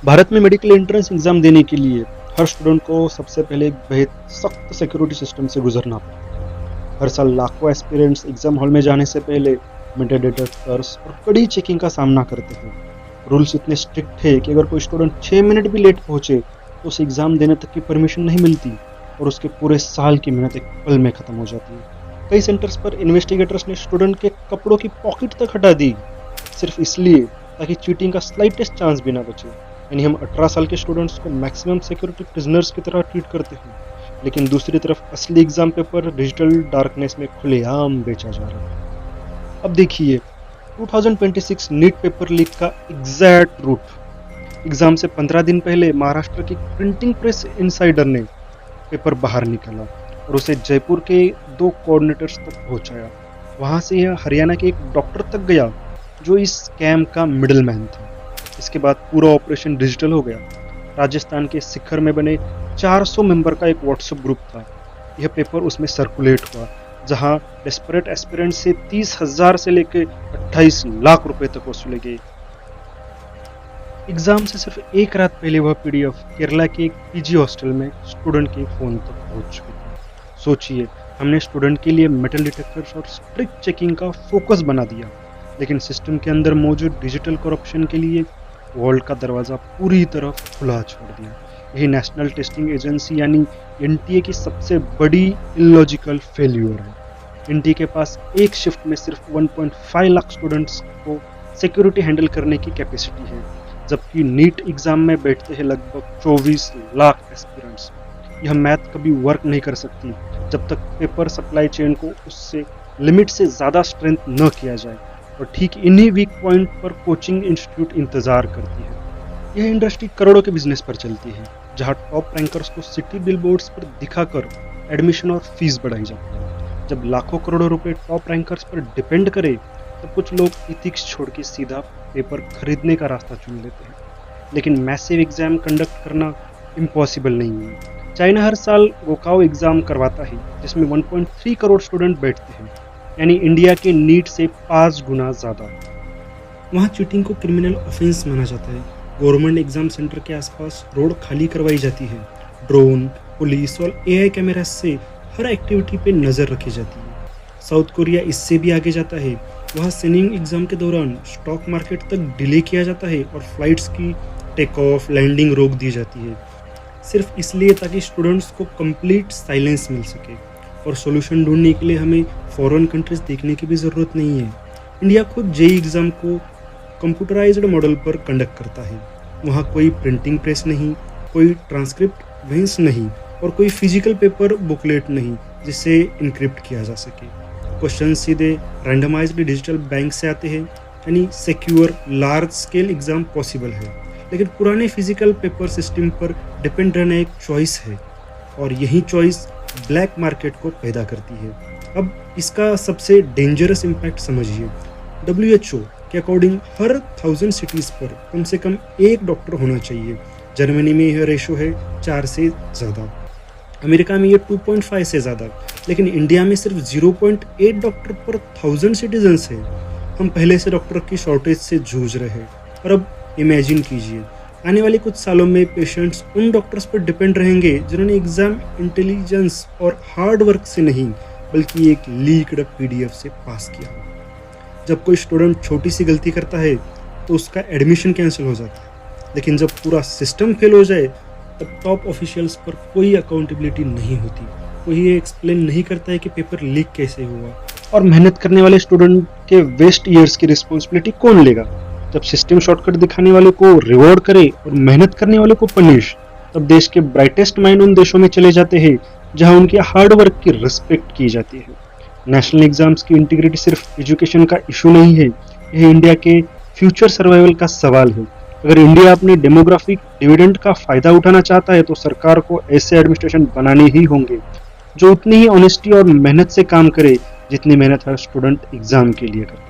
भारत में medical entrance exam देने के लिए हर स्टूडेंट को सबसे पहले एक बेहद सख्त सिक्योरिटी सिस्टम से गुजरना पड़ता है। हर साल लाखों एस्पिरेंट्स एग्जाम हॉल में जाने से पहले मेटल डिटेक्टर्स और कड़ी चेकिंग का सामना करते हैं। रूल्स इतने स्ट्रिक्ट है कि अगर कोई स्टूडेंट 6 मिनट भी लेट पहुंचे तो उसे एग्जाम देने तक की परमिशन नहीं मिलती और उसके पूरे साल की मेहनत एक पल में खत्म हो जाती है। कई सेंटर्स पर इन्वेस्टिगेटर्स ने स्टूडेंट के कपड़ों की पॉकेट तक हटा दी, सिर्फ इसलिए ताकि चीटिंग का स्लाइटेस्ट चांस भी ना बचे। यानी हम 18 साल के स्टूडेंट्स को मैक्सिमम सिक्योरिटी प्रिजनर्स की तरह ट्रीट करते हैं, लेकिन दूसरी तरफ असली एग्जाम पेपर डिजिटल डार्कनेस में खुलेआम बेचा जा रहा है। अब देखिए 2026 नीट पेपर लीक का एग्जैक्ट रूट। एग्जाम से 15 दिन पहले महाराष्ट्र की प्रिंटिंग प्रेस इनसाइडर ने पेपर बाहर निकाला और उसे जयपुर के 2 कोऑर्डिनेटर्स तक पहुंचाया। वहां से यह हरियाणा के एक डॉक्टर तक गया जो इस स्कैम का मिडलमैन था। इसके बाद पूरा ऑपरेशन डिजिटल हो गया। राजस्थान के सिखर में बने 400 मेंबर का एक व्हाट्सएप ग्रुप था। यह पेपर उसमें सर्कुलेट हुआ, जहां डेस्परेट एस्पिरेंट से 30,000 से लेकर 28 लाख रुपए तक वसूले गए। एग्जाम से सिर्फ एक रात पहले वह पीडीएफ केरला के एक पीजी हॉस्टल में स्टूडेंट के फोन तक पहुंच चुकी थी। सोचिए, हमने स्टूडेंट के लिए मेटल डिटेक्टर्स और स्ट्रिक्ट चेकिंग का फोकस बना दिया, लेकिन सिस्टम के अंदर मौजूद डिजिटल करप्शन के लिए वर्ल्ड का दरवाजा पूरी तरह खुला छोड़ दिया। यही नेशनल टेस्टिंग एजेंसी यानी एनटीए की सबसे बड़ी इलॉजिकल फेल्यूर है। एनटीए के पास एक शिफ्ट में सिर्फ 1.5 लाख स्टूडेंट्स को सिक्योरिटी हैंडल करने की कैपेसिटी है, जबकि नीट एग्जाम में बैठते हैं लगभग 24 लाख एस्पिरेंट्स। यह मैथ कभी वर्क नहीं कर सकती जब तक पेपर सप्लाई चेन को उससे लिमिट से ज़्यादा स्ट्रेंथ न किया जाए, और ठीक इन्हीं वीक पॉइंट पर कोचिंग इंस्टीट्यूट इंतजार करती है। यह इंडस्ट्री करोड़ों के बिजनेस पर चलती है, जहां टॉप रैंकर्स को सिटी बिलबोर्ड्स पर दिखाकर एडमिशन और फीस बढ़ाई जाती है। जब लाखों करोड़ों रुपए टॉप रैंकर्स पर डिपेंड करे, तब कुछ लोग इथिक्स छोड़ के सीधा पेपर खरीदने का रास्ता चुन लेते हैं। लेकिन मैसिव एग्जाम कंडक्ट करना इम्पॉसिबल नहीं है। चाइना हर साल वोकाओ एग्जाम करवाता है, जिसमें 1.3 करोड़ स्टूडेंट बैठते हैं, यानी इंडिया के नीट से 5 गुना ज़्यादा। वहाँ चीटिंग को क्रिमिनल ऑफेंस माना जाता है। गवर्नमेंट एग्जाम सेंटर के आसपास रोड खाली करवाई जाती है। ड्रोन, पुलिस और एआई कैमरा से हर एक्टिविटी पे नज़र रखी जाती है। साउथ कोरिया इससे भी आगे जाता है। वहाँ सेनिंग एग्जाम के दौरान स्टॉक मार्केट तक डिले किया जाता है और फ्लाइट्स की टेक ऑफ लैंडिंग रोक दी जाती है, सिर्फ इसलिए ताकि स्टूडेंट्स को कंप्लीट साइलेंस मिल सके। और सॉल्यूशन ढूंढने के लिए हमें फॉरेन कंट्रीज देखने की भी ज़रूरत नहीं है। इंडिया खुद जेईई एग्ज़ाम को कंप्यूटराइज्ड मॉडल पर कंडक्ट करता है। वहाँ कोई प्रिंटिंग प्रेस नहीं, कोई ट्रांसक्रिप्ट वेंस नहीं और कोई फिजिकल पेपर बुकलेट नहीं जिसे इनक्रिप्ट किया जा सके। क्वेश्चन सीधे रैंडमाइज्ड डिजिटल बैंक से आते हैं, यानी secure large scale exam possible है। लेकिन पुराने फिजिकल पेपर सिस्टम पर डिपेंड रहना एक चॉइस है, और यही चॉइस ब्लैक मार्केट को पैदा करती है। अब इसका सबसे डेंजरस इम्पैक्ट समझिए। WHO के अकॉर्डिंग हर 1000 सिटीज़ पर कम से कम एक डॉक्टर होना चाहिए। जर्मनी में यह रेशो है 4 से ज़्यादा, अमेरिका में ये 2.5 से ज़्यादा, लेकिन इंडिया में सिर्फ 0.8 डॉक्टर पर 1000 सिटीजन्स है। हम पहले से डॉक्टर की शॉर्टेज से जूझ रहे हैं, और अब इमेजिन कीजिए आने वाले कुछ सालों में पेशेंट्स उन डॉक्टर्स पर डिपेंड रहेंगे जिन्होंने एग्जाम इंटेलिजेंस और हार्ड वर्क से नहीं, बल्कि एक लीक्ड पीडीएफ से पास किया। जब कोई स्टूडेंट छोटी सी गलती करता है तो उसका एडमिशन कैंसिल हो जाता है, लेकिन जब पूरा सिस्टम फेल हो जाए तब टॉप ऑफिशियल्स पर कोई अकाउंटेबिलिटी नहीं होती। कोई ये एक्सप्लेन नहीं करता है कि पेपर लीक कैसे हुआ, और मेहनत करने वाले स्टूडेंट के वेस्ट ईयर्स की रिस्पॉन्सिबिलिटी कौन लेगा। जब सिस्टम शॉर्टकट दिखाने वाले को रिवॉर्ड करे और मेहनत करने वाले को पनिश, तब देश के ब्राइटेस्ट माइंड उन देशों में चले जाते हैं जहां उनकी हार्ड वर्क की रिस्पेक्ट की जाती है। नेशनल एग्जाम्स की इंटीग्रिटी सिर्फ एजुकेशन का इशू नहीं है, यह इंडिया के फ्यूचर सर्वाइवल का सवाल है। अगर इंडिया अपने डेमोग्राफिक डिविडेंड का फायदा उठाना चाहता है तो सरकार को ऐसे एडमिनिस्ट्रेशन बनाने ही होंगे जो उतनी ही ऑनेस्टी और मेहनत से काम करे जितनी मेहनत हर स्टूडेंट एग्जाम के लिए करे।